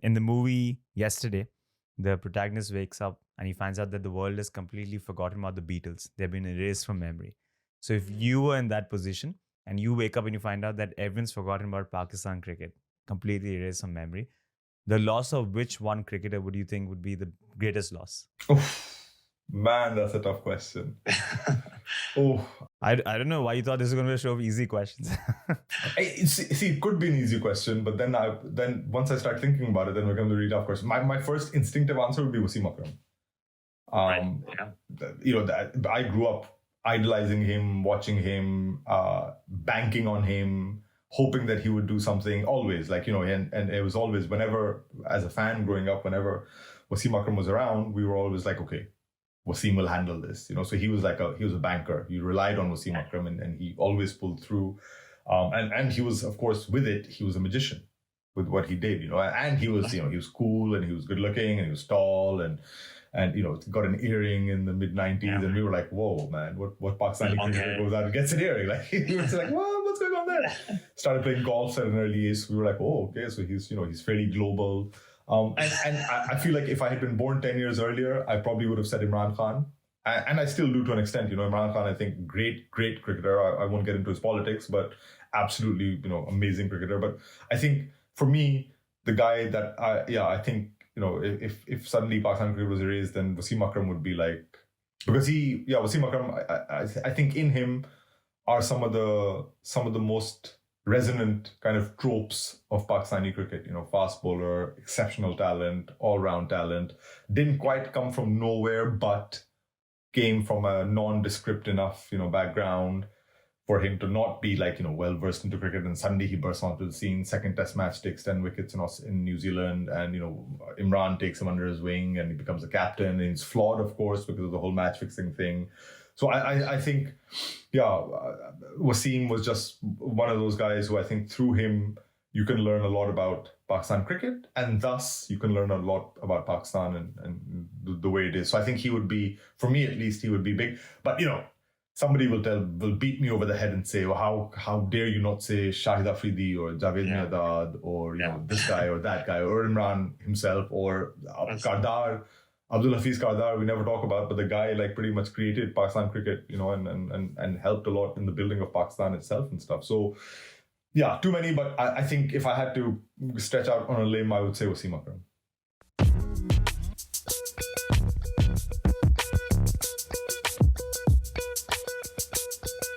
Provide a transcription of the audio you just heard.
In the movie Yesterday, the protagonist wakes up and he finds out that the world has completely forgotten about the Beatles. They've been erased from memory. So if you were in that position and you wake up and you find out that everyone's forgotten about Pakistan cricket, completely erased from memory, the loss of which one cricketer would you think would be the greatest loss? Oof, man, that's a tough question. Oh, I don't know why you thought this was going to be a show of easy questions. see, it could be an easy question, but then once I start thinking about it, then we're going to read tough question. My first instinctive answer would be Wasim Akram. I grew up idolizing him, watching him, banking on him, hoping that he would do something always, and it was always, whenever, as a fan growing up, whenever Wasim Akram was around, we were always like, okay, Wasim will handle this, so he was a banker. You relied on Wasim Akram, and he always pulled through. And he was, of course, with it, he was a magician with what he did, and he was, he was cool, and he was good looking, and he was tall, and got an earring in the mid-90s, and we were like, whoa, man, what Pakistani cricketer goes out and gets an earring? Like, we were like, what's going on there? Started playing golf at an early age. We were like, oh, okay, so he's fairly global. And I feel like if I had been born 10 years earlier, I probably would have said Imran Khan. And I still do to an extent. Imran Khan, I think, great cricketer. I won't get into his politics, but absolutely, amazing cricketer. But I think, for me, the guy that I think, if suddenly Pakistan cricket was erased, then Wasim Akram would be like, because Wasim Akram, I think in him are some of the most resonant kind of tropes of Pakistani cricket. Fast bowler, exceptional talent, all-round talent, didn't quite come from nowhere, but came from a nondescript enough, background for him to not be well versed into cricket, and suddenly he bursts onto the scene. Second Test match, takes 10 wickets in New Zealand, and Imran takes him under his wing, and he becomes a captain. And he's flawed, of course, because of the whole match fixing thing. So I think, Wasim was just one of those guys who I think through him you can learn a lot about Pakistan cricket, and thus you can learn a lot about Pakistan and the way it is. So I think he would be, for me at least, he would be big. But somebody will beat me over the head and say, well, how dare you not say Shahid Afridi or Javed Mirdad or this guy or that guy or Imran himself or Kardar, Abdul Hafiz Kardar, we never talk about, but the guy pretty much created Pakistan cricket, and helped a lot in the building of Pakistan itself and stuff. So too many, but I think if I had to stretch out on a limb, I would say Wasim Akram.